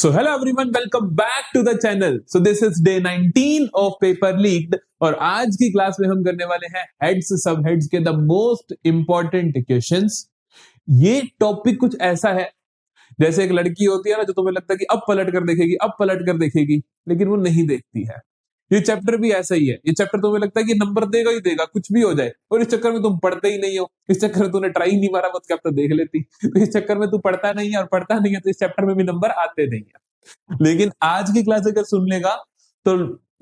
So hello everyone, welcome back to the channel. So this is day 19 of paper leaked और आज की class में हम करने वाले हैं हेड्स सब हेड्स के द मोस्ट इंपॉर्टेंट क्वेश्चंस। ये टॉपिक कुछ ऐसा है जैसे एक लड़की होती है ना, जो तुम्हें लगता है कि अब पलट कर देखेगी, अब पलट कर देखेगी, लेकिन वो नहीं देखती है। ये चैप्टर भी ऐसा ही है। ये चैप्टर तुम्हें लगता है कि नंबर देगा ही देगा, कुछ भी हो जाए, और इस चक्कर में तुम पढ़ते ही नहीं हो। इस चक्कर में तूने ट्राई नहीं मारा, बस क्या तो देख लेती। तो इस चक्कर में तू पढ़ता नहीं है, और पढ़ता नहीं है तो इस चैप्टर में भी नंबर आते नहीं है। लेकिन आज की क्लास अगर सुन लेगा तो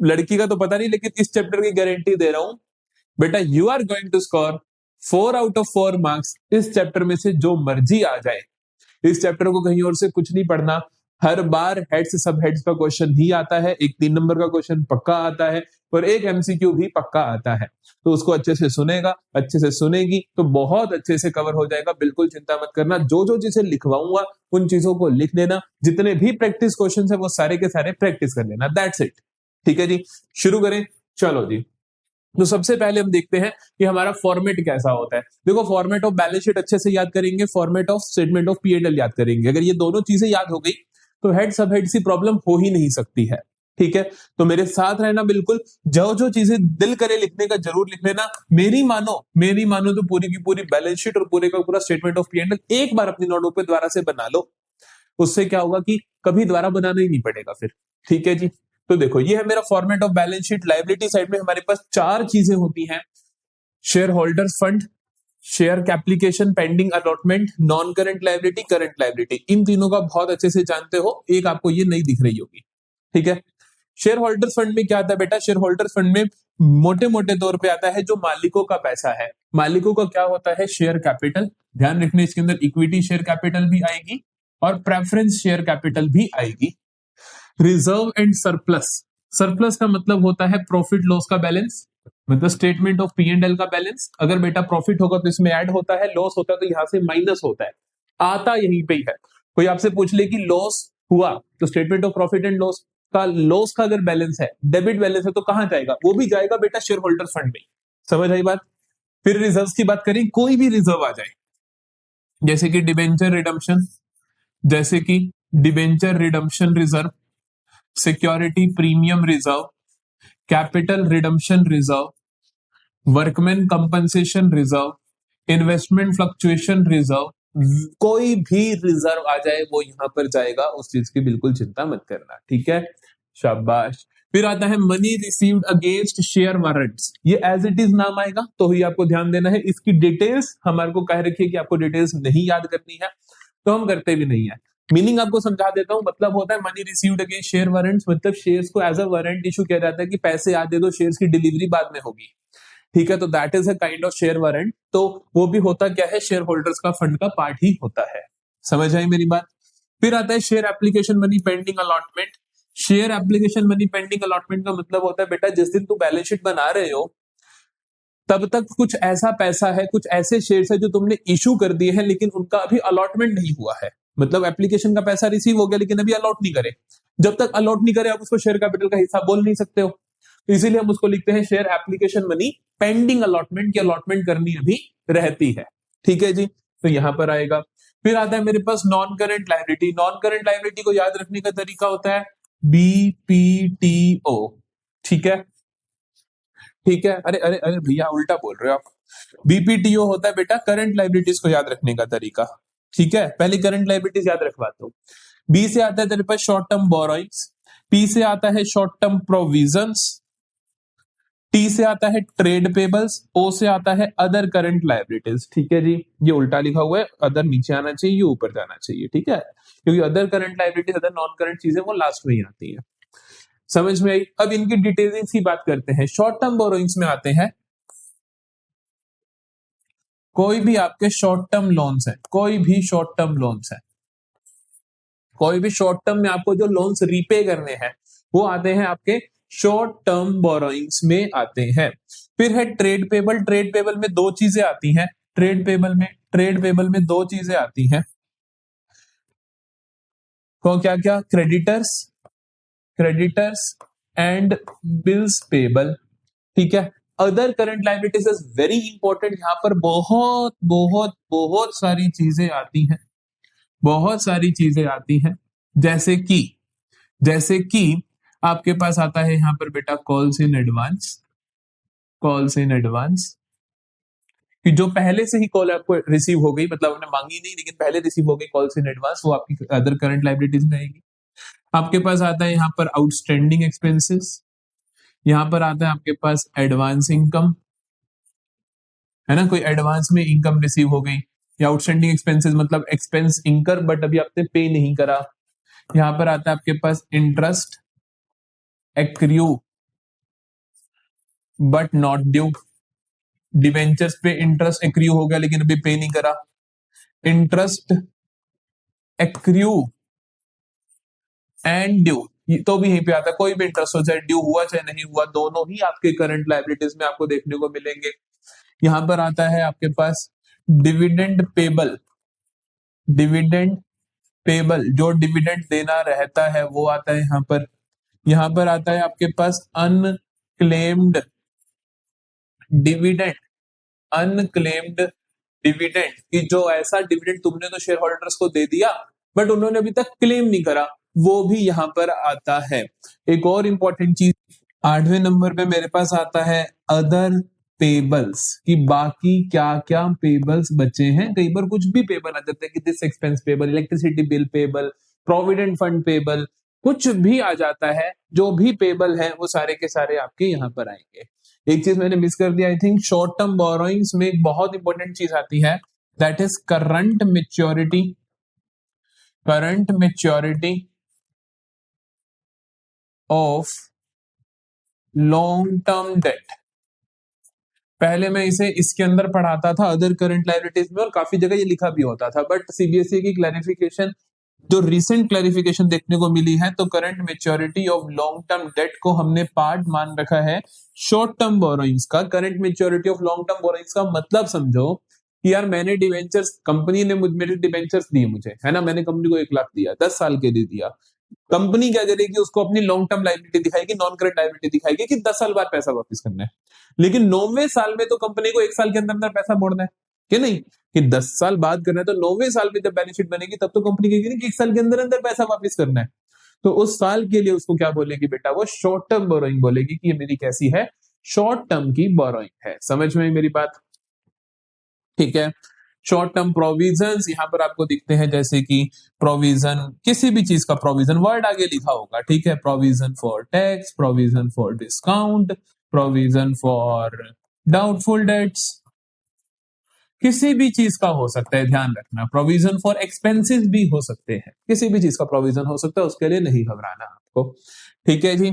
लड़की का तो पता नहीं, लेकिन इस चैप्टर की गारंटी दे रहा हूं बेटा, you are going to score 4 out of 4 marks. इस चैप्टर में से जो मर्जी आ जाए, इस चैप्टर को कहीं और से कुछ नहीं पढ़ना। हर बार हेड्स सब हेड्स का क्वेश्चन ही आता है, एक 3 नंबर का क्वेश्चन पक्का आता है और एक एमसीक्यू भी पक्का आता है। तो उसको अच्छे से सुनेगा, अच्छे से सुनेगी तो बहुत अच्छे से कवर हो जाएगा। बिल्कुल चिंता मत करना, जो जो चीजें लिखवाऊंगा उन चीजों को लिख लेना। जितने भी प्रैक्टिस क्वेश्चन है वो सारे के सारे प्रैक्टिस कर लेना। That's it. ठीक है जी, शुरू करें। चलो जी, तो सबसे पहले हम देखते हैं कि हमारा फॉर्मेट कैसा होता है। देखो, फॉर्मेट ऑफ बैलेंस शीट अच्छे से याद करेंगे, format of statement of P&L याद करेंगे। अगर ये दोनों चीजें याद हो गई तो हेड सब हेड सी प्रॉब्लम हो ही नहीं सकती है। ठीक है, तो मेरे साथ रहना बिल्कुल। जो जो चीजें दिल करे लिखने का जरूर लिख लेना। मेरी मानो तो पूरी की पूरी बैलेंस शीट और पूरे का पूरा स्टेटमेंट ऑफ पी&एल एक बार अपनी नोटबुक पे दोबारा से बना लो। उससे क्या होगा कि कभी दोबारा बनाना ही नहीं पड़ेगा फिर। ठीक है जी, तो देखो ये है मेरा format of balance sheet. Liability side में हमारे पास 4 चीजें होती हैं: share holders fund, share application, pending allotment, non current liability, current liability. इन तीनों का बहुत अच्छे से जानते हो। एक आपको ये नहीं दिख रही होगी। ठीक है, शेयर होल्डर्स फंड में क्या आता है बेटा? शेयर होल्डर्स फंड में मोटे मोटे तौर पे आता है जो मालिकों का पैसा है। मालिकों का क्या होता है? Share capital. ध्यान रखने, इसके अंदर इक्विटी शेयर कैपिटल भी आएगी और प्रेफरेंस शेयर कैपिटल भी आएगी। Reserve and surplus. सरप्लस का मतलब होता है प्रॉफिट लॉस का बैलेंस, मतलब स्टेटमेंट ऑफ पी&एल का बैलेंस। अगर बेटा प्रॉफिट होगा तो इसमें ऐड होता है, लॉस होता है तो यहां से माइनस होता है। आता यहीं पे ही है। कोई आपसे पूछ ले कि लॉस हुआ तो statement of profit and loss का, लॉस का अगर बैलेंस है, डेबिट बैलेंस है, तो कहां जाएगा? वो भी जाएगा बेटा शेयर होल्डर फंड में। समझ आई बात? फिर रिजर्व की बात करें, कोई भी रिजर्व आ जाए, जैसे कि डिबेंचर रिडम्पशन, जैसे कि debenture redemption reserve, security premium reserve, capital redemption reserve, workman compensation reserve, investment fluctuation reserve, कोई भी रिजर्व आ जाए वो यहां पर जाएगा। उस चीज की बिल्कुल चिंता मत करना। ठीक है, शाबाश। फिर आता है money received against share warrants. ये एज इट इज नाम आएगा तो ही आपको ध्यान देना है। इसकी डिटेल्स हमारे को कह रखी है कि आपको डिटेल्स नहीं याद करनी है, तो हम करते भी नहीं है। मीनिंग आपको समझा देता हूं। मतलब होता है money received against share warrants, मतलब शेयर्स को एज अ वारंट इशू किया जाता है कि पैसे आज दे दो, शेयर्स की डिलीवरी बाद में होगी। ठीक है, तो that is a kind of share warrant. तो वो भी होता क्या है? शेयर होल्डर्स का फंड का पार्ट ही होता है। समझ आई मेरी बात? फिर आता है share application money pending allotment. Share application money pending allotment का मतलब होता है बेटा, जिस दिन तुम बैलेंस शीट बना रहे हो तब तक कुछ ऐसा पैसा है, कुछ ऐसे शेयर्स है जो तुमने इशू कर दिए हैं लेकिन उनका अभी अलॉटमेंट नहीं हुआ है। मतलब एप्लीकेशन का पैसा रिसीव हो गया लेकिन अभी अलॉट नहीं करे। जब तक अलॉट नहीं करे आप उसको शेयर कैपिटल का हिस्सा बोल नहीं सकते हो। तो इसीलिए हम उसको लिखते हैं share application money pending allotment, की अलॉटमेंट करनी अभी रहती है। ठीक है जी, तो यहां पर आएगा। फिर आता है मेरे पास non current liability. Non current liability को याद रखने का तरीका होता है बीपीटीओ। ठीक है, ठीक है। अरे अरे अरे भैया, उल्टा बोल रहे हो आप। बीपीटीओ होता है बेटा करंट लायबिलिटीज को याद रखने का तरीका। ठीक है, पहले करंट लायबिलिटीज याद रखवाता हूं। बी से आता है तेरे पास शॉर्ट टर्म बोरोइंग्स, पी से आता है शॉर्ट टर्म प्रोविजंस, टी से आता है ट्रेड पेबल्स, ओ से आता है अदर करंट लायबिलिटीज। ठीक है जी, ये उल्टा लिखा हुआ है, अदर नीचे आना चाहिए, ये ऊपर जाना चाहिए। ठीक है, क्योंकि other current liabilities, other non current चीजें वो लास्ट में ही आती है। समझ में आई? अब इनकी डिटेल्स की बात करते हैं। शॉर्ट टर्म बोरोइंग्स में आते हैं कोई भी आपके शॉर्ट टर्म लोन्स है, कोई भी शॉर्ट टर्म लोन्स है, कोई भी शॉर्ट टर्म में आपको जो लोन्स रीपे करने हैं वो आते हैं आपके शॉर्ट टर्म बोरोइंग्स में आते हैं। फिर है ट्रेड पेबल। ट्रेड पेबल में 2 चीजें आती हैं। ट्रेड पेबल में 2 चीजें आती हैं। तो क्या क्या? Creditors and bills payable. ठीक है, other current liabilities is very important. यहां पर बहुत बहुत बहुत सारी चीजें आती हैं, बहुत सारी चीजें आती हैं। जैसे कि आपके पास आता है यहाँ पर बेटा कॉल्स इन एडवांस कि जो पहले से ही कॉल आपको रिसीव हो गई, मतलब आपने मांगी नहीं लेकिन पहले रिसीव हो गई कॉल्स इन एडवांस, वो आपकी अदर करंट लाइबिलिटीज में आएगी। आपके पास आता है यहाँ पर आउटस्टैंडिंग एक्सपेंसेस, यहाँ पर आता है आपके पास एडवांस इनकम, है ना, कोई एडवांस में इनकम रिसीव हो गई, या आउटस्टैंडिंग एक्सपेंसेस मतलब एक्सपेंस इनकर बट अभी आपने पे नहीं करा। यहाँ पर आता है आपके पास interest accrue but not due, debentures पे इंटरेस्ट एक्रू हो गया लेकिन अभी पे नहीं करा। इंटरेस्ट एक्रू एंड ड्यू तो भी यहीं पे आता है, कोई भी इंटरेस्ट हो चाहे ड्यू हुआ चाहे नहीं हुआ, दोनों ही आपके करंट लाइबिलिटीज में आपको देखने को मिलेंगे। यहां पर आता है आपके पास डिविडेंड पेबल जो डिविडेंड देना रहता है वो आता है यहाँ पर आता है आपके पास अनक्लेम्ड डिविडेंड कि जो ऐसा डिविडेंड तुमने तो शेयर होल्डर्स को दे दिया बट उन्होंने अभी तक क्लेम नहीं करा, वो भी यहां पर आता है। एक और इंपॉर्टेंट चीज 8वें नंबर पे मेरे पास आता है अदर पेबल्स कि बाकी क्या क्या पेबल्स बचे हैं। कई बार कुछ भी पेबल आ जाते हैं कि this expense payable, electricity bill payable, provident fund payable, कुछ भी आ जाता है, जो भी पेबल है वो सारे के सारे आपके यहाँ पर आएंगे। एक चीज मैंने मिस कर दिया, I think short term borrowings में एक बहुत इंपॉर्टेंट चीज आती है, that is current maturity of long term debt. पहले मैं इसे इसके अंदर पढ़ाता था अदर करंट लायबिलिटीज में और काफी जगह ये लिखा भी होता था, बट सीबीएसई की क्लैरिफिकेशन जो रिसेंट क्लैरिफिकेशन देखने को मिली है तो current maturity of long term debt को हमने पार्ट मान रखा है शॉर्ट टर्म बोरोइंग्स का। Current maturity of long term borrowings का मतलब समझो कि यार मैंने डिवेंचर्स, कंपनी ने मेरे डिवेंचर्स दिए मुझे, है ना, मैंने कंपनी को 1 लाख दिया, 10 साल के दे दिया। कंपनी क्या करेगी, उसको अपनी लॉन्ग टर्म लायबिलिटी दिखाएगी, नॉन करंट लायबिलिटी दिखाएगी कि 10 साल बाद पैसा वापस करना है। लेकिन 9वें साल में तो कंपनी को 1 साल के अंदर अंदर पैसा मोड़ना है कि नहीं, कि 10 साल बाद करना है, तो 9वें साल में जब बैलेंस शीट बनेगी तब तो कंपनी कहेगी कि 1 साल के अंदर अंदर पैसा वापस करना है। तो उस साल के लिए उसको क्या बोलेगी बेटा, वो शॉर्ट टर्म बोरोइंग बोलेगी कि ये मेरी कैसी है, शॉर्ट टर्म की बोरोइंग है। समझ में मेरी बात, ठीक है। शॉर्ट टर्म प्रोविजंस यहाँ पर आपको दिखते हैं, जैसे कि प्रोविजन, किसी भी चीज का प्रोविजन वर्ड आगे लिखा होगा, ठीक है, provision for tax, provision for discount, provision for doubtful debts, किसी भी चीज का हो सकता है, ध्यान रखना। प्रोविजन फॉर एक्सपेंसेस भी हो सकते हैं, किसी भी चीज का प्रोविजन हो सकता है, उसके लिए नहीं घबराना आपको, ठीक है जी।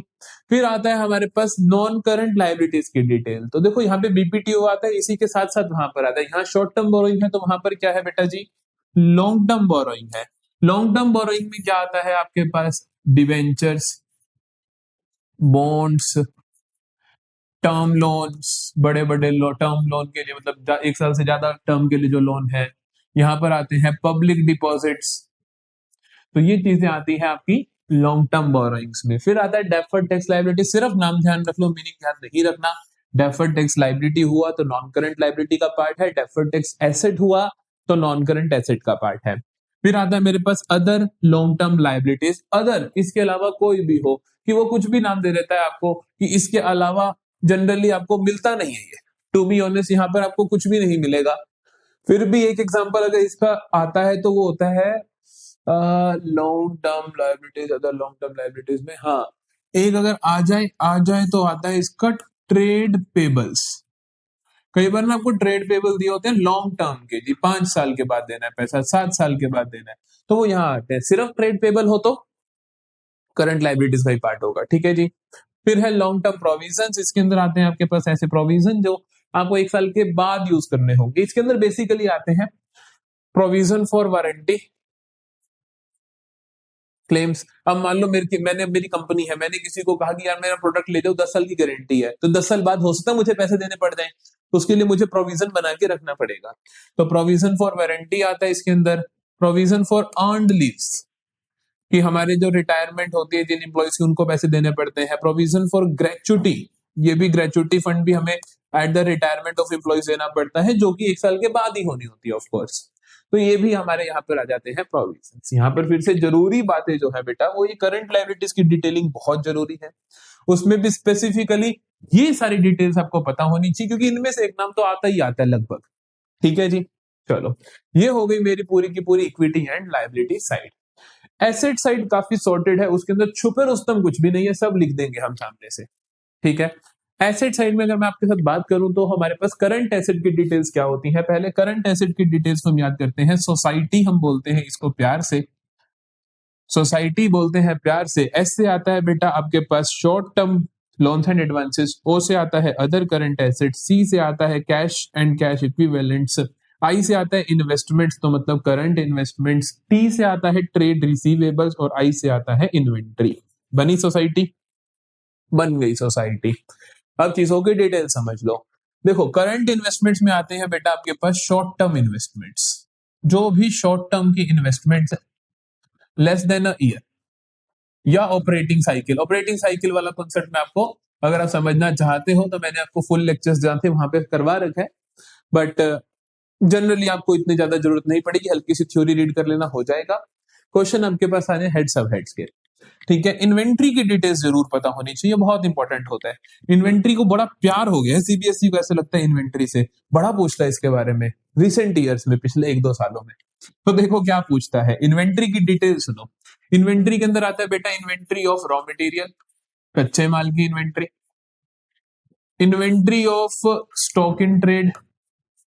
फिर आता है हमारे पास नॉन करंट लायबिलिटीज की डिटेल। तो देखो यहाँ पे बीपीटीओ आता है, इसी के साथ साथ वहां पर आता है, यहाँ शॉर्ट टर्म बोरोइंग है तो वहां पर क्या है बेटा जी, लॉन्ग टर्म बोरोइंग है। लॉन्ग टर्म बोरोइंग में क्या आता है आपके पास, डिवेंचर्स, बॉन्ड्स, टर्म लोन्स, बड़े बड़े टर्म लोन के लिए, मतलब 1 साल से ज्यादा टर्म के लिए जो लोन है। यहाँ पर आते हैं पब्लिक डिपॉजिट्स, तो ये चीजें आती है आपकी लॉन्ग टर्म बोरोइंग्स में। फिर आता है डेफर्ड टैक्स लायबिलिटी, सिर्फ नाम ध्यान रख लो, मीनिंग ध्यान नहीं रखना। डेफर्ड टैक्स लायबिलिटी हुआ तो नॉन करंट लायबिलिटी का पार्ट है, डेफर्ड टैक्स एसेट हुआ तो नॉन करंट एसेट का पार्ट है। फिर आता है मेरे पास other long term liabilities, other इसके अलावा कोई भी हो, कि वो कुछ भी नाम दे देता है आपको कि इसके अलावा जनरली आपको मिलता नहीं है ये, टू बी ऑनेस्ट यहाँ पर आपको कुछ भी नहीं मिलेगा। फिर भी एक एग्जांपल अगर इसका आता है तो वो होता है long term liabilities, other long term liabilities में, हाँ एक अगर आ जाए तो आता है इसका ट्रेड पेबल्स। कई बार ना आपको ट्रेड पेबल दिए होते हैं लॉन्ग टर्म के, जी 5 साल के बाद देना है पैसा, 7 साल के बाद देना है, तो वो यहाँ आते हैं। सिर्फ ट्रेड पेबल हो तो करंट लायबिलिटीज का ही पार्ट होगा, ठीक है जी। फिर है लॉन्ग टर्म प्रोविजंस, इसके अंदर आते हैं आपके पास ऐसे प्रोविजन जो आपको 1 साल के बाद यूज करने होंगे। इसके अंदर बेसिकली आते हैं प्रोविजन फॉर वारंटी क्लेम्स। अब मान लो मेरी कंपनी है, मैंने किसी को कहा कि यार मेरा प्रोडक्ट ले जाओ, 10 साल की गारंटी है, तो 10 साल बाद हो सकता है मुझे पैसे देने पड़ जाए, तो उसके लिए मुझे प्रोविजन बना के रखना पड़ेगा। तो प्रोविजन फॉर वारंटी आता है इसके अंदर। प्रोविजन फॉर अर्न्ड लीव्स, कि हमारे जो रिटायरमेंट होती है जिन एम्प्लॉयज की, उनको पैसे देने पड़ते हैं। प्रोविजन फॉर ग्रेचुटी, ये भी ग्रेचुटी फंड भी हमें at the retirement of employees देना पड़ता है, जो कि 1 साल के बाद ही होनी होती है ऑफ कोर्स। तो ये भी हमारे यहाँ पर आ जाते हैं प्रोविजंस। यहाँ पर फिर से जरूरी बातें जो है बेटा वो ये करंट लायबिलिटीज की डिटेलिंग बहुत जरूरी है, उसमें भी स्पेसिफिकली ये सारी डिटेल्स आपको पता होनी चाहिए, क्योंकि इनमें से एक नाम तो आता ही आता है लगभग। ठीक है जी, चलो ये हो गई मेरी पूरी की पूरी equity and liability side. Asset side काफी सॉर्टेड है, उसके अंदर छुपे रुस्तम कुछ भी नहीं है, सब लिख देंगे हम सामने से। ठीक है, एसेट साइड में अगर मैं आपके साथ बात करूं तो हमारे पास करंट एसेट की डिटेल्स क्या होती है। पहले करंट एसेट की डिटेल्स को हम याद करते हैं। सोसाइटी हम बोलते हैं इसको प्यार से, सोसाइटी बोलते हैं प्यार से। एस से आता है बेटा आपके पास short term loans and advances, ओ से आता है अदर करंट एसेट, सी से आता है कैश एंड कैश इक्विवेलेंट्स, आई से आता है इन्वेस्टमेंट्स तो मतलब करंट इन्वेस्टमेंट्स, टी से आता है ट्रेड रिसीवेबल्स और आई से आता है इन्वेंट्री। बनी सोसाइटी, बन गई सोसाइटी। अब चीजों की डिटेल समझ लो। देखो करंट इन्वेस्टमेंट्स में आते हैं बेटा आपके पास शॉर्ट टर्म इन्वेस्टमेंट्स, जो भी शॉर्ट टर्म की investments less than a year, या ऑपरेटिंग साइकिल। ऑपरेटिंग साइकिल वाला कॉन्सेप्ट में आपको अगर आप समझना चाहते हो तो मैंने आपको फुल लेक्चर्स जहां थे वहां पे करवा रखा है, बट जनरली आपको इतनी ज्यादा जरूरत नहीं पड़ेगी, हल्की सी थ्योरी रीड कर लेना हो जाएगा। क्वेश्चन आपके पास आ रहे हेड सब हेड्स के। ठीक है, इन्वेंट्री की डिटेल्स जरूर पता होनी चाहिए, बहुत इंपॉर्टेंट होता है। इन्वेंट्री को बड़ा प्यार हो गया है सीबीएसई को, ऐसे लगता है इन्वेंट्री से बड़ा पूछता है इसके बारे में रिसेंट ईयर्स में, पिछले 1-2 सालों में। तो देखो क्या पूछता है, इन्वेंट्री की डिटेल सुनो। इन्वेंट्री के अंदर आता है बेटा इन्वेंट्री ऑफ रॉ मटेरियल, कच्चे माल की inventory, inventory of stock in trade,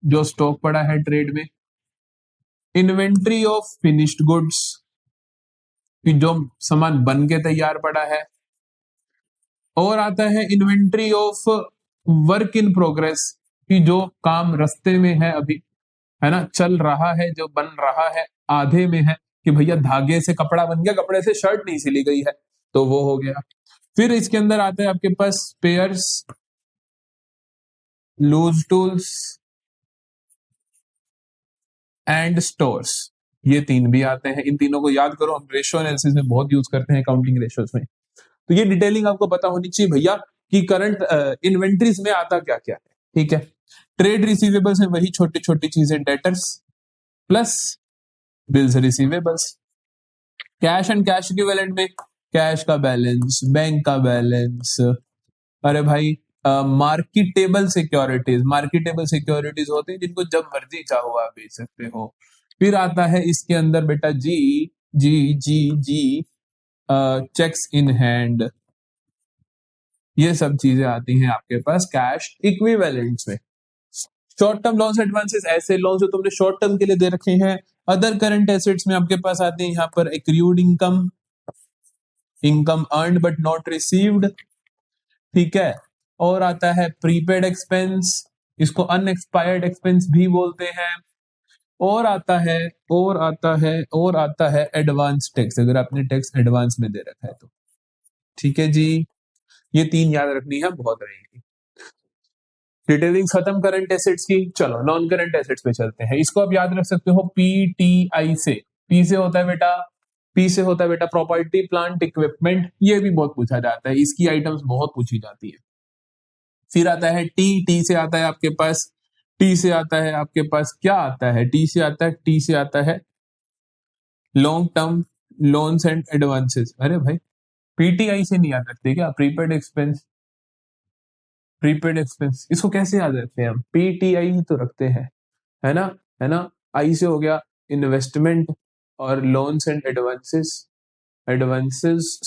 जो स्टॉक पड़ा है ट्रेड में, इन्वेंट्री ऑफ फिनिश्ड गुड्स, कि जो सामान बन के तैयार पड़ा है, और आता है inventory of work in progress, कि जो काम रास्ते में है अभी, है ना, चल रहा है, जो बन रहा है, आधे में है, कि भैया धागे से कपड़ा बन गया, कपड़े से शर्ट नहीं सिली गई है, तो वो हो गया। फिर इसके अंदर आता है आपके पास spares, loose tools and stores, ये तीन भी आते हैं। इन तीनों को याद करो, हम रेशियो एनालिसिस में बहुत यूज करते हैं, अकाउंटिंग रेशियोज में। तो ये डिटेलिंग आपको पता होनी चाहिए भैया कि करंट इन्वेंट्रीज में आता क्या क्या है। ठीक है, ट्रेड रिसीवेबल्स में वही छोटी छोटी चीजें, debtors plus bills receivables. Cash and cash equivalent में कैश का बैलेंस, बैंक का बैलेंस, अरे भाई मार्केटेबल सिक्योरिटीज, मार्केटेबल सिक्योरिटीज होते हैं जिनको जब मर्जी चाहो आप बेच सकते हो। फिर आता है इसके अंदर बेटा जी जी जी जी चेक्स इन हैंड, ये सब चीजें आती हैं आपके पास कैश इक्विवेलेंट्स में। शॉर्ट टर्म लोन्स एडवांसेस, ऐसे लोन्स जो तुमने शॉर्ट टर्म के लिए दे रखे हैं। अदर करंट एसेट्स में आपके पास आते हैं यहाँ पर accrued income, income earned but not received. ठीक है, और आता है प्रीपेड एक्सपेंस, इसको अनएक्सपायर्ड एक्सपेंस भी बोलते हैं। और आता है और आता है एडवांस टैक्स, अगर आपने टैक्स एडवांस में दे रखा है तो। ठीक है जी, ये तीन याद रखनी है, बहुत रहेगी। डिटेलिंग खत्म करंट एसेट्स की, चलो नॉन करंट एसेट्स पे चलते हैं। इसको आप याद रख सकते हो पीटीआई से। पी से होता है बेटा, पी से होता है बेटा प्रॉपर्टी प्लांट इक्विपमेंट, ये भी बहुत पूछा जाता है, इसकी आइटम्स बहुत पूछी जाती है। फिर आता है टी, टी से आता है आपके पास, टी से आता है आपके पास क्या आता है, टी से आता है, टी से आता है long term loans and advances. अरे भाई पीटीआई से नहीं याद रखते क्या, प्रीपेड एक्सपेंस, प्रीपेड एक्सपेंस, इसको कैसे याद रखते हैं हम, पीटीआई ही तो रखते हैं, है ना, है ना। आई से हो गया इन्वेस्टमेंट और loans and advances, advances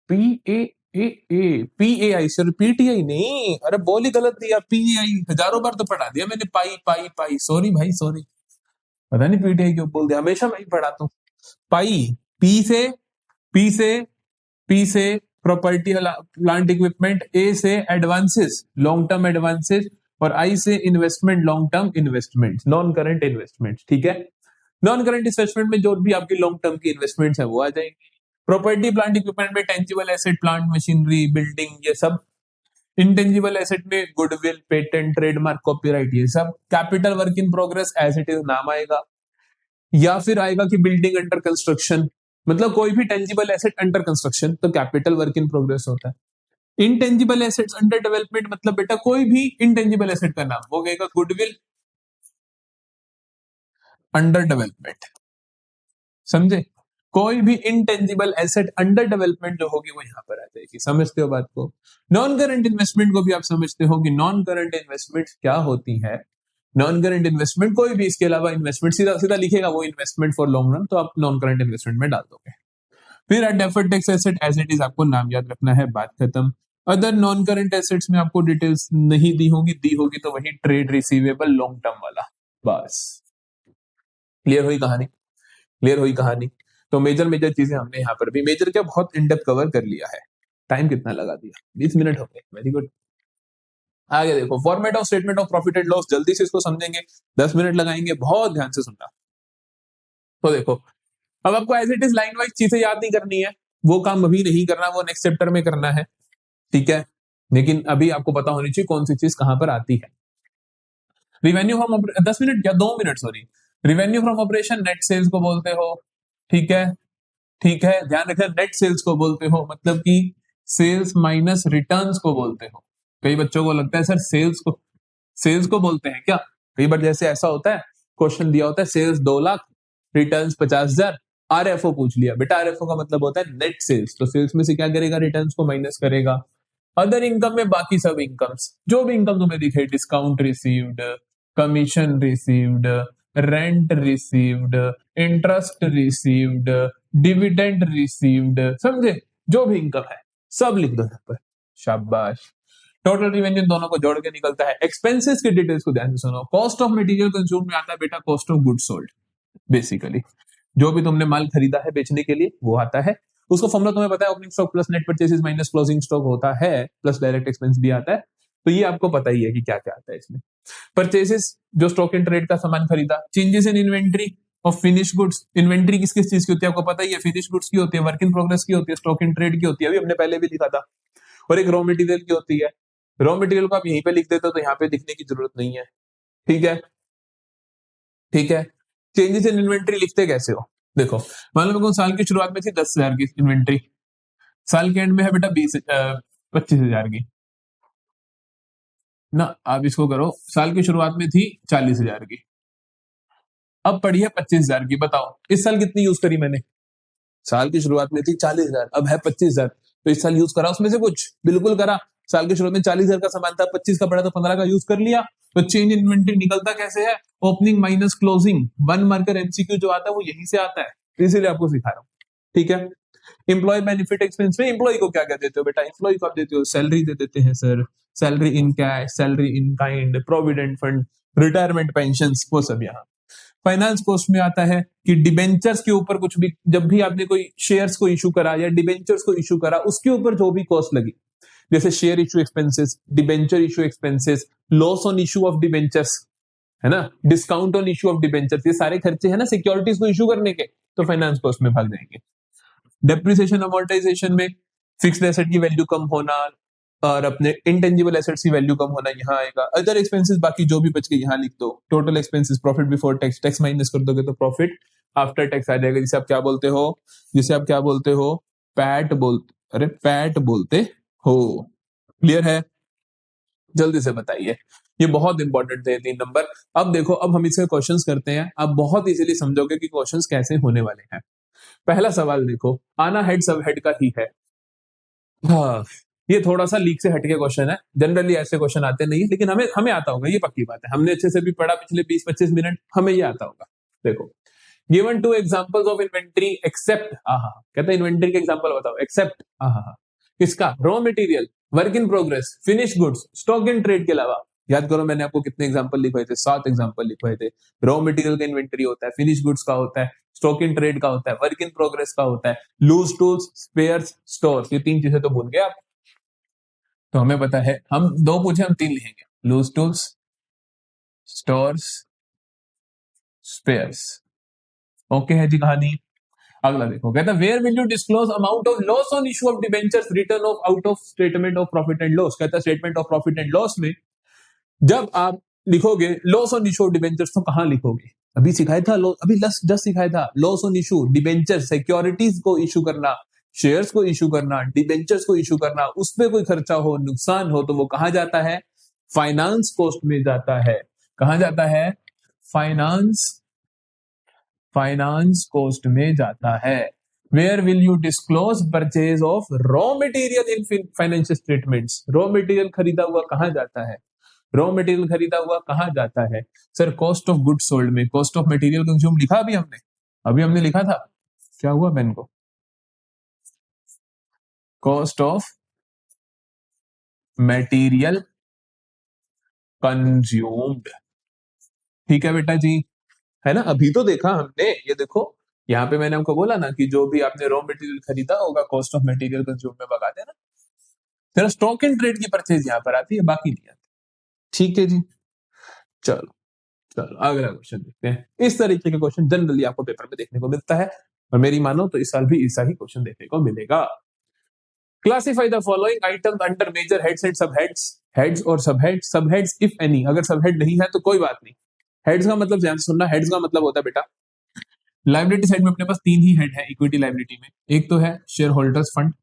P A A A P A I sir, PTI नहीं, अरे बोल ही गलत दिया, पीआई हजारों बार तो पढ़ा दिया मैंने, पाई पाई पाई, सॉरी भाई सॉरी, पता नहीं पीटीआई क्यों बोल दिया, हमेशा मैं ही पढ़ाता हूँ। पाई, पी से, पी से, पी से प्रॉपर्टी प्लांट इक्विपमेंट, ए से एडवांसेस लॉन्ग टर्म एडवांसेस, और आई से investment long term investment, non current investment. ठीक है, नॉन करंट इन्वेस्टमेंट में जो भी आपकी लॉन्ग टर्म की इन्वेस्टमेंट्स है वो आ जाएंगी। प्रॉपर्टी प्लांट इक्विपमेंट में tangible asset, plant machinery, building, ये सब। इंटेंजिबल एसेट में गुडविल, पेटेंट, ट्रेडमार्क, कॉपीराइट, ये सब। Capital work in progress as it is नाम आएगा, या फिर आएगा कि बिल्डिंग अंडर कंस्ट्रक्शन, मतलब कोई भी टेंजिबल एसेट अंडर कंस्ट्रक्शन तो कैपिटल वर्क इन प्रोग्रेस होता है। इंटेंजिबल एसेट्स अंडर डेवलपमेंट मतलब बेटा कोई भी इंटेंजिबल एसेट का नाम, वो कहेगा गुडविल, अंडर डेवलपमेंट, समझे? कोई भी इंटेंजिबल एसेट अंडर डेवलपमेंट जो होगी वो यहां पर आ जाएगी। समझते हो बात को? नॉन करंट इन्वेस्टमेंट को भी आप समझते हो कि नॉन करंट इन्वेस्टमेंट क्या होती है। नॉन करंट इन्वेस्टमेंट कोई भी इसके अलावा इन्वेस्टमेंट सीधा सीधा लिखेगा वो इन्वेस्टमेंट फॉर लॉन्ग रन, तो आप नॉन करंट इन्वेस्टमेंट में डाल दोगे। फिर deferred tax asset as it is, आपको नाम याद रखना है, बात खत्म। अदर नॉन करंट एसेट्स में आपको डिटेल्स नहीं दी होगी तो वही ट्रेड रिसीवेबल लॉन्ग टर्म वाला, बस। क्लियर हुई कहानी? क्लियर हुई कहानी? तो मेजर मेजर चीजें हमने यहाँ पर भी मेजर क्या बहुत इन डेप्थ कवर कर लिया है। टाइम कितना लगा दिया? 20 मिनट हो गए, वेरी गुड। आगे देखो, format of statement of profit and loss, जल्दी से इसको समझेंगे, 10 मिनट लगाएंगे, बहुत ध्यान से सुनना। तो देखो, अब आपको as it is line wise चीजें याद नहीं करनी है, वो काम अभी नहीं करना, वो नेक्स्ट चैप्टर में करना है, ठीक है? लेकिन अभी आपको पता होनी चाहिए कौन सी चीज कहां पर आती है। रिवेन्यू फ्रॉम 10 मिनट क्या 2 मिनट, sorry. Revenue from operation net sales को बोलते हो, ठीक है? ठीक है, ध्यान रखना, नेट सेल्स को बोलते हो, मतलब कि सेल्स माइनस रिटर्न्स को बोलते हो। कई बच्चों को लगता है सर सेल्स को बोलते हैं क्या? कई बार जैसे ऐसा होता है, क्वेश्चन दिया होता है सेल्स 2 लाख, रिटर्न्स 50,000, आरएफओ पूछ लिया, बेटा आरएफओ का मतलब होता है नेट सेल्स, तो सेल्स में से क्या करेगा? रिटर्न्स को माइनस करेगा। अदर इनकम में बाकी सब इनकम्स, जो भी इनकम तुम्हें दिखे, discount received, commission received, rent received, interest received, dividend received, समझे? जो भी इनकम है सब लिख दो यहाँ पर, शाबाश। टोटल रेवेन्यू दोनों को जोड़ के निकलता है। एक्सपेंसेस की डिटेल्स को ध्यान से सुनो। कॉस्ट ऑफ मटेरियल कंज्यूम में आता है बेटा cost of goods sold, basically जो भी तुमने माल खरीदा है बेचने के लिए वो आता है। उसको फॉर्मूला तुम्हें पता है, opening stock plus net purchases minus closing stock होता है, प्लस डायरेक्ट एक्सपेंस भी आता है, तो ये आपको पता ही है कि क्या क्या आता है इसमें। परचेसेस जो स्टॉक एंड ट्रेड का सामान खरीदा। Changes in inventory of finish goods, inventory किस किस चीज की होती है आपको पता ही है, फिनिश गुड्स की होती है, वर्क इन प्रोग्रेस की होती है, स्टॉक एंड ट्रेड की होती है, अभी हमने पहले भी लिखा था, और एक रॉ मटेरियल की होती है। रॉ मटेरियल को आप यहीं पे लिख देते हो तो यहाँ पे लिखने की जरूरत नहीं है, ठीक है? ठीक है, चेंजेस इन इन्वेंट्री लिखते कैसे हो? देखो, मान लो मेरे को साल की शुरुआत में थी 10,000 की इन्वेंट्री, साल के एंड में है बेटा 25,000 की ना। आप इसको करो, साल की शुरुआत में थी 40,000 की, अब पड़ी है 25,000 की। बताओ इस साल कितनी यूज करी मैंने? साल की शुरुआत में थी 40,000, अब है 25,000, तो इस साल यूज करा उसमें से कुछ? बिल्कुल करा। साल की शुरुआत में 40,000 का सामान था, 25 का पड़ा तो 15 का यूज कर लिया। तो चेंज इन इन्वेंट्री निकलता कैसे है? Opening minus closing, 1 marker MCQ जो आता है वो यहीं से आता है, इसीलिए आपको सिखा रहा हूँ, ठीक है? एम्प्लॉय बेनिफिट एक्सपेंस में एम्प्लॉय को क्या क्या देते हो बेटा? एम्प्लॉय को आप देते हो सैलरी दे देते हैं sir, salary in cash, salary in kind, provident fund, retirement pension, वो सब यहाँ। फाइनेंस कॉस्ट में आता है कि डिबेंचर्स के ऊपर कुछ भी, जब भी आपने कोई शेयर्स को इशू करा या डिबेंचर्स को इशू करा, उसके ऊपर जो भी कॉस्ट लगी, जैसे share issue expenses, debenture issue expenses, loss on issue of debentures, है ना, discount on issue of debentures, ये सारे खर्चे है ना सिक्योरिटीज को इशू करने के, तो फाइनेंस कॉस्ट में भाग जाएंगे। डेप्रिसिएशन अमोर्टाइजेशन में फिक्स्ड एसेट की वैल्यू कम होना और अपने इंटेंजिबल एसेट्स की वैल्यू कम होना यहाँ आएगा। अदर एक्सपेंसेस बाकी जो भी बच के यहाँ लिख दो। Total expenses profit before tax, tax minus कर दोगे तो प्रॉफिट आफ्टर टैक्स आ जाएगा, जिसे आप क्या बोलते हो? जिसे आप क्या बोलते हो? पैट बोलते हो। क्लियर है? जल्दी से बताइए, ये बहुत इंपॉर्टेंट थे 3 नंबर। अब देखो, अब हम इसके क्वेश्चंस करते हैं, आप बहुत इजीली समझोगे कि क्वेश्चंस कैसे होने वाले हैं। पहला सवाल देखो, आना हेड सब हेड का ही है। हाँ, ये थोड़ा सा लीक से हटके क्वेश्चन है, जनरली ऐसे क्वेश्चन आते नहीं है, लेकिन हमें हमें आता होगा, ये पक्की बात है, हमने अच्छे से भी पढ़ा पिछले 20-25 मिनट, हमें ये आता होगा। देखो, given 2 examples of inventory except, कहते हैं इन्वेंटरी के एग्जांपल बताओ, एक्सेप्ट किसका? Raw material, work in progress, finish goods, stock in trade के अलावा। याद करो मैंने आपको कितने एग्जांपल लिखवाए थे? 7 एग्जांपल लिखवाए थे। रॉ मटेरियल का इन्वेंटरी होता है, फिनिश गुड्स का होता है, स्टॉक इन ट्रेड का होता है, वर्क इन प्रोग्रेस का होता है, लूज टूल्स, स्पेयर्स, स्टोर्स, ये 3 चीजें तो भूल गए आप। तो हमें पता है, हम 2 पूछे हम 3 लिखेंगे, loose tools, stores, spares. Okay है जी कहानी। अगला देखो, कहता है where will you disclose amount of loss on issue of debentures return of out of statement of profit and loss. कहता है statement of profit and loss में जब आप लिखोगे loss on issue of debentures तो कहां लिखोगे? अभी सिखाया था, अभी जस्ट सिखाया था, loss on issue, debenture, securities को इशू करना, शेयर्स को इशू करना, डिबेंचर्स को इशू करना, उस पर कोई खर्चा हो, नुकसान हो, तो वो कहां जाता है? फाइनेंस कॉस्ट में जाता है। कहां जाता है? फाइनेंस फाइनेंस कॉस्ट में जाता है। Where will you disclose purchase of raw material in financial statements? Raw material खरीदा हुआ कहां जाता है? रॉ मटेरियल खरीदा हुआ कहां जाता है? Sir cost of good sold में। कॉस्ट ऑफ मटेरियल कंज्यूम लिखा अभी हमने लिखा था, क्या हुआ पेन को? Cost of material consumed. ठीक है बेटा जी, है ना? अभी तो देखा हमने, ये देखो यहाँ पे मैंने आपको बोला ना कि जो भी आपने रॉ मटेरियल खरीदा होगा कॉस्ट ऑफ मटेरियल कंज्यूम में भगा देना। तेरा स्टॉक इन ट्रेड की परचेज यहाँ पर आती है, बाकी नहीं आती। ठीक है जी, चलो चलो अगला क्वेश्चन देखते हैं। इस तरीके के क्वेश्चन जनरली आपको पेपर में देखने को मिलता है, और मेरी मानो तो इस साल भी ऐसा ही क्वेश्चन देखने को मिलेगा। Classify the following items under major heads and sub heads. Heads और सब हेड्स, सब हेड्स इफ एनी। अगर सब हेड नहीं है तो कोई बात नहीं। हेड्स का मतलब ध्यान से सुनना, हेड्स का मतलब होता है बेटा, लाइबिलिटी साइड में अपने पास तीन ही हेड है इक्विटी लाइबिलिटी में। एक तो है share holders fund,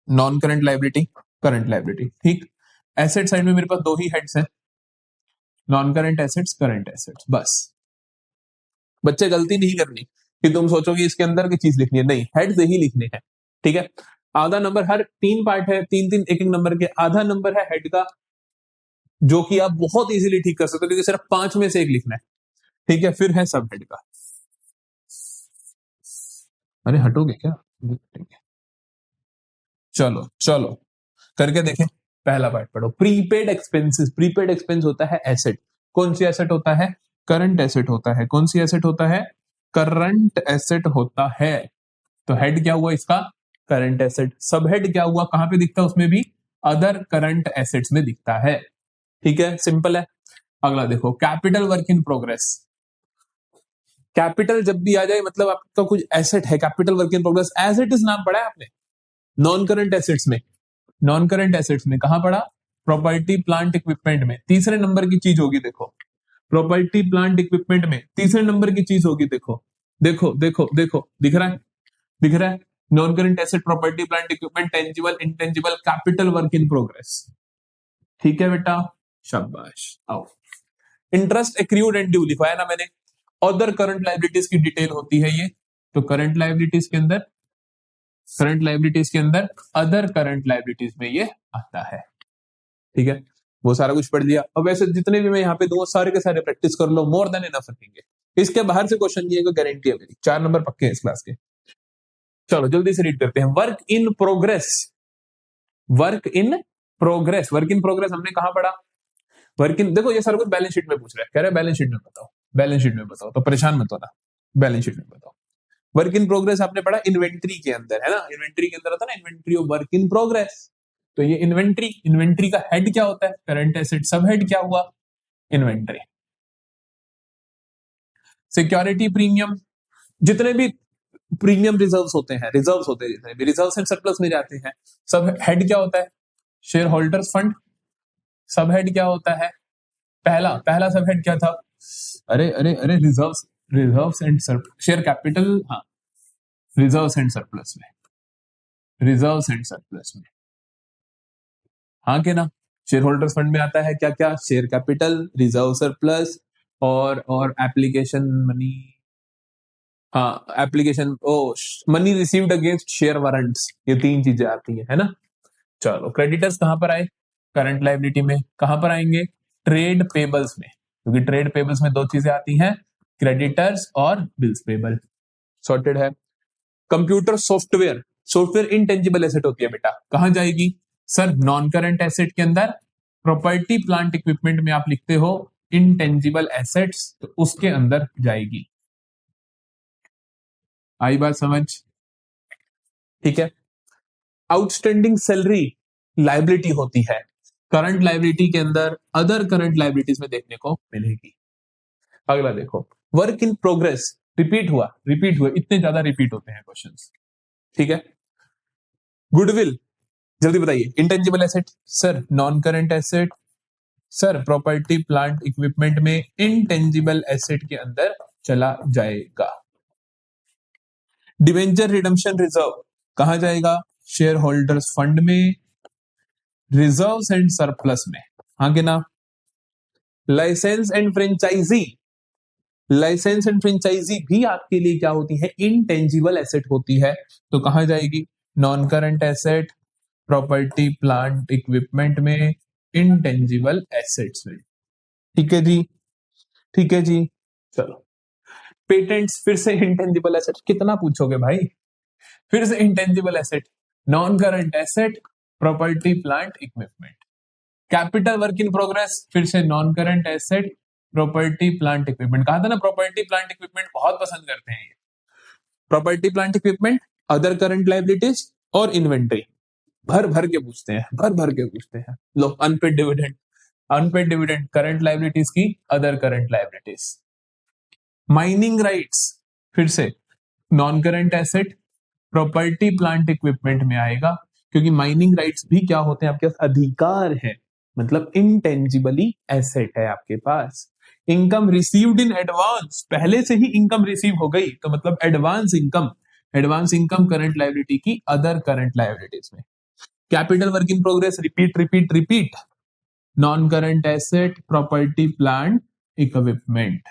non current liability, current liability. ठीक, एसेट साइड में मेरे पास दो ही हेड्स हैं, non current assets, current assets. बस बच्चे गलती नहीं करनी कि तुम सोचो कि इसके अंदर की चीज लिखनी है, नहीं, हेड्स ही लिखने हैं। ठीक है, आधा नंबर, हर तीन पार्ट है, तीन तीन एक एक नंबर के, आधा नंबर है हेड का, जो कि आप बहुत इजीली ठीक कर सकते हो क्योंकि सिर्फ 5 में से एक लिखना है। ठीक है, फिर है सब हेड का। अरे हटोगे क्या? चलो चलो करके देखें। पहला पार्ट पढ़ो, प्रीपेड एक्सपेंसेस। प्रीपेड एक्सपेंस होता है एसेट। कौन सी एसेट होता है? करंट एसेट होता है। कौन सी एसेट होता है? करंट एसेट होता है। तो हेड क्या हुआ इसका? Current asset. सब हेड क्या हुआ, कहां पे दिखता है उसमें भी? अदर करंट एसेट्स में दिखता है। ठीक है, सिंपल है। अगला देखो, capital work in progress. Capital जब भी आ जाए मतलब आपका कुछ एसेट है, capital work in progress, as it is नाम पढ़ा है आपने नॉन करंट एसेट्स में। नॉन करंट एसेट्स में कहां पढ़ा? प्रॉपर्टी प्लांट इक्विपमेंट में। तीसरे नंबर की चीज होगी, देखो प्रॉपर्टी प्लांट इक्विपमेंट में तीसरे नंबर की चीज होगी। देखो देखो देखो देखो, दिख रहा है? दिख रहा है? Non current asset, property plant equipment, tangible intangible, capital work in progress. ठीक है बेटा, शाबाश। आओ, इंटरेस्ट एक्रूड एंड ड्यू लिखवाया ना मैंने। अदर करंट लाइबिलिटीज की डिटेल होती है ये। तो करंट लाइबिलिटीज के अंदर, करंट लाइबिलिटीज के अंदर अदर करंट लाइबिलिटीज में ये आता है। ठीक है, वो सारा कुछ पढ़ लिया। अब वैसे जितने भी मैं यहाँ पे दूंगा सारे के सारे प्रैक्टिस कर लो, मोर देन इनफ रखेंगे। इसके बाहर से क्वेश्चन ये गारंटी है मेरी, 4 नंबर पक्के हैं इस क्लास के। चलो जल्दी से रीड करते हैं। Work in progress, work in progress, work in progress हमने कहा पढ़ा? वर्क इन, देखो ये सारा कुछ बैलेंस शीट में पूछ रहा है, कह रहा है बैलेंस शीट में बताओ, बैलेंस शीट में बताओ, तो परेशान मत होना, बैलेंस शीट में बताओ। वर्क इन प्रोग्रेस आपने पढ़ा इन्वेंट्री के अंदर, है ना? इन्वेंट्री के अंदर होता है ना inventory of work in progress. तो ये इन्वेंट्री, इन्वेंट्री का हेड क्या होता है? Current asset. सब हेड क्या हुआ? इन्वेंट्री। सिक्योरिटी प्रीमियम, जितने भी प्रीमियम रिजर्व्स होते हैं, रिजर्व्स होते हैं जितने भी, रिजर्व्स एंड सरप्लस में जाते हैं। सब हेड क्या होता है? Share holders fund. सब हेड क्या होता है? पहला पहला सब हेड क्या था? अरे अरे अरे, reserves, reserves and share capital, हाँ, रिजर्व्स एंड सरप्लस में, रिजर्व्स एंड सरप्लस में, हाँ के ना? शेयर होल्डर्स फंड में आता है क्या क्या? शेयर कैपिटल, रिजर्व सरप्लस, और एप्लीकेशन मनी, हाँ एप्लीकेशन, ओ money received against share warrants, ये तीन चीजें आती है ना? चलो क्रेडिटर्स कहां पर आए? करंट लाइबिलिटी में। कहां पर आएंगे? ट्रेड पेबल्स में, क्योंकि ट्रेड पेबल्स में दो चीजें आती हैं, क्रेडिटर्स और बिल्स पेबल। सॉर्टेड है। Computer software, software intangible asset होती है बेटा, कहां जाएगी? सर नॉन करंट एसेट के अंदर। प्रॉपर्टी प्लांट इक्विपमेंट में आप लिखते हो इनटेंजिबल एसेट्स, तो उसके अंदर जाएगी। आई बात समझ? ठीक है। आउटस्टैंडिंग सैलरी लाइबिलिटी होती है, करंट लाइबिलिटी के अंदर, अदर करंट लाइबिलिटीज में देखने को मिलेगी। अगला देखो, वर्क इन प्रोग्रेस, रिपीट हुआ, रिपीट हुआ, इतने ज्यादा रिपीट होते हैं क्वेश्चंस। ठीक है। गुडविल, जल्दी बताइए, intangible asset, sir non current asset, sir property plant equipment में इंटेंजिबल एसेट के अंदर चला जाएगा। डिवेंचर रिडम्पशन रिजर्व कहां जाएगा? शेयर होल्डर्स फंड में, रिजर्व्स एंड सरप्लस में, हाँ के ना? Licence and franchisee, licence and franchisee भी आपके लिए क्या होती है, इनटेंजिबल एसेट होती है। तो कहां जाएगी, non current asset, property plant equipment में, इनटेंजिबल एसेट्स में। ठीक है जी, ठीक है जी। चलो पेटेंट्स फिर से इंटेंजिबल एसेट, कितना पूछोगे भाई, फिर से intangible asset, non current asset, property plant equipment. Capital work in progress फिर से non current asset, property plant equipment. कहा था ना प्रॉपर्टी प्लांट इक्विपमेंट बहुत पसंद करते हैं ये। Property plant equipment, other current liabilities और इन्वेंट्री, भर भर के पूछते हैं, भर भर के पूछते हैं। लो unpaid dividend, unpaid dividend current liabilities की other current liabilities. Mining rights फिर से non current asset, property plant equipment में आएगा, क्योंकि माइनिंग राइट्स भी क्या होते हैं आपके पास, अधिकार है, मतलब इंटेंजिबली एसेट है आपके पास। इनकम रिसीव्ड इन एडवांस, पहले से ही इनकम रिसीव हो गई तो मतलब advance income, advance income current liability की अदर करंट लायबिलिटीज में। Capital work in progress, repeat repeat repeat, non current asset, property plant equipment.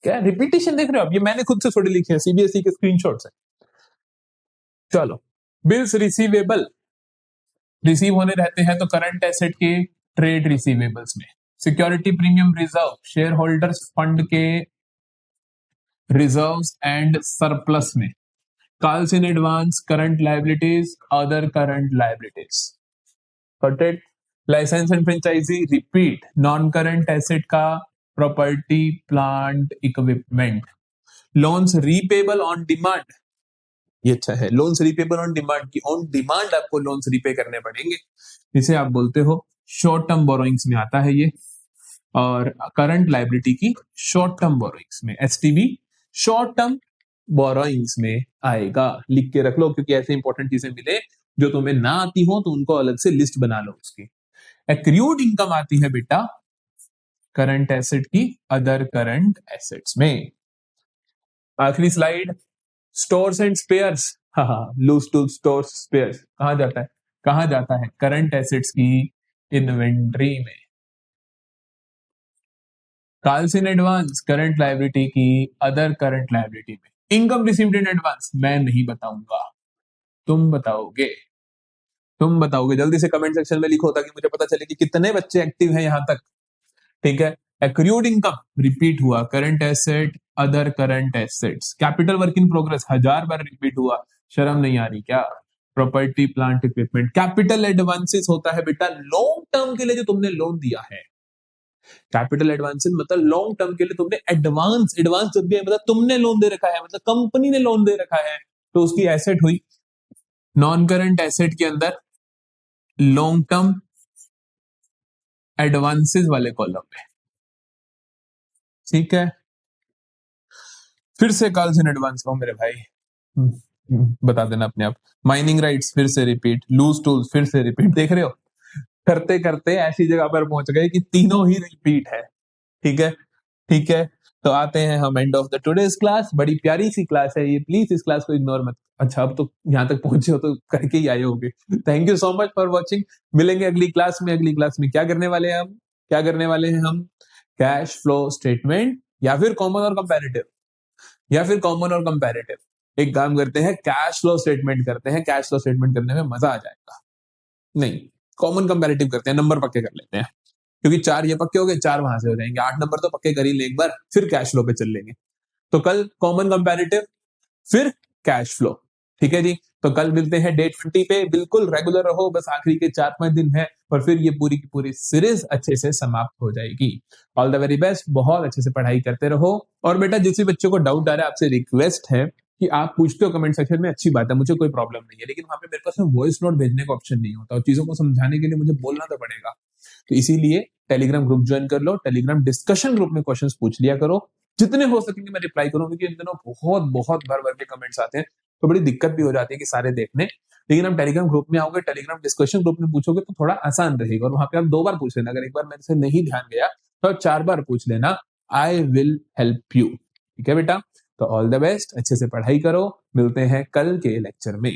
क्या रिपीटेशन देख रहे हो आप, ये मैंने खुद से थोड़ी लिखी है, सीबीएसई के स्क्रीनशॉट्स है। चलो बिल्स रिसीवेबल, रिसीव होने रहते हैं तो करंट एसेट के ट्रेड रिसीवेबल्स में। Security premium reserve, share holders fund के रिजर्व्स एंड सरप्लस में। Calls in advance, current liabilities, other current liabilities. कटेड। License and franchisee, repeat, non current asset का property plant equipment. Loans repayable on demand, ये अच्छा है, loans repayable on demand की on demand आपको loans repay करने पड़ेंगे, इसे आप बोलते हो शॉर्ट टर्म बोरोइंग्स में आता है ये। और करंट लायबिलिटी की शॉर्ट टर्म बोरोइंग्स में, एसटीबी शॉर्ट टर्म बोरोइंग्स में आएगा। लिख के रख लो, क्योंकि ऐसे इंपॉर्टेंट चीजें मिले जो तुम्हें ना आती हो तो उनको अलग से लिस्ट बना लो उसकी। एक्रूड इनकम आती है बेटा करंट एसेट की अदर करंट एसेट्स में। आखिरी स्लाइड, स्टोर्स एंड स्पेयर्स, हाँ लूज टूल स्टोर्स स्पेयर्स कहां जाता है, कहां जाता है, करंट एसेट्स की इन्वेंट्री में। Calls in advance, current liability की अदर करंट लायबिलिटी में। इनकम रिसीव्ड इन एडवांस, मैं नहीं बताऊंगा, तुम बताओगे, तुम बताओगे। जल्दी से कमेंट सेक्शन में लिखो ताकि मुझे पता चले कि कितने बच्चे एक्टिव हैं यहां तक। ठीक है, एक्रूड इनकम रिपीट हुआ, current asset, other current assets. Capital work in progress 1000 bar repeat हुआ, शर्म नहीं आ रही क्या। Property plant equipment. Capital advances होता है बेटा लॉन्ग टर्म के लिए जो तुमने लोन दिया है। कैपिटल एडवांसेस मतलब लॉन्ग टर्म के लिए तुमने एडवांस, एडवांस जब भी है मतलब तुमने लोन दे रखा है, मतलब कंपनी ने लोन दे रखा है, तो उसकी एसेट हुई। नॉन करंट एसेट के अंदर लॉन्ग टर्म एडवांसेस वाले कॉलम में। ठीक है, फिर से कॉल्स इन एडवांस को मेरे भाई बता देना अपने आप। माइनिंग राइट्स फिर से रिपीट, लूज टूल्स फिर से रिपीट, देख रहे हो करते करते ऐसी जगह पर पहुंच गए कि तीनों ही रिपीट है। ठीक है, ठीक है, तो आते हैं हम end of the today's class. बड़ी प्यारी सी क्लास है ये, प्लीज इस क्लास को इग्नोर मत। अच्छा अब तो यहाँ तक पहुंचे हो तो करके ही आए होगे। Thank you so much for watching. मिलेंगे अगली क्लास में। अगली क्लास में क्या करने वाले हैं हम, क्या करने वाले हैं हम, कैश फ्लो स्टेटमेंट या फिर कॉमन और कंपैरेटिव, या फिर कॉमन और कंपैरेटिव। एक काम करते हैं, कैश फ्लो स्टेटमेंट करते हैं, कैश फ्लो स्टेटमेंट करने में मजा आ जाएगा। नहीं, कॉमन कंपैरेटिव करते हैं, नंबर पक्के कर लेते हैं, क्योंकि 4 ये पक्के हो गए, 4 वहां से हो जाएंगे, 8 नंबर तो पक्के कर ही ले एक बार, फिर कैश फ्लो पे चल लेंगे। तो कल कॉमन कंपैरेटिव, फिर कैश फ्लो। ठीक है जी, तो कल मिलते हैं डे 20 पे। बिल्कुल रेगुलर रहो, बस आखिरी के 4-5 दिन है और फिर ये पूरी की पूरी सीरीज अच्छे से समाप्त हो जाएगी। ऑल द वेरी बेस्ट, बहुत अच्छे से पढ़ाई करते रहो। और बेटा जिस भी बच्चों को डाउट आ रहा है, आपसे रिक्वेस्ट है कि आप पूछते हो कमेंट सेक्शन में, अच्छी बात है, मुझे कोई प्रॉब्लम नहीं है, लेकिन वहां पे मेरे पास वॉइस नोट भेजने का ऑप्शन नहीं होता और चीजों को समझाने के लिए मुझे बोलना तो पड़ेगा। तो इसीलिए टेलीग्राम ग्रुप ज्वाइन कर लो, टेलीग्राम डिस्कशन ग्रुप में क्वेश्चंस पूछ लिया करो, जितने हो सकेंगे मैं रिप्लाई करूंगा, क्योंकि इन दिनों बहुत बहुत भर भर के कमेंट्स आते हैं तो बड़ी दिक्कत भी हो जाती है कि सारे देखने। लेकिन हम टेलीग्राम ग्रुप में आओगे, टेलीग्राम डिस्कशन ग्रुप में पूछोगे तो थोड़ा आसान रहेगा, और वहां पे आप 2 बार पूछ लेना, अगर एक बार मेरे से नहीं ध्यान गया तो 4 बार पूछ लेना, आई विल हेल्प यू। ठीक है बेटा, तो ऑल द बेस्ट, अच्छे से पढ़ाई करो, मिलते हैं कल के लेक्चर में।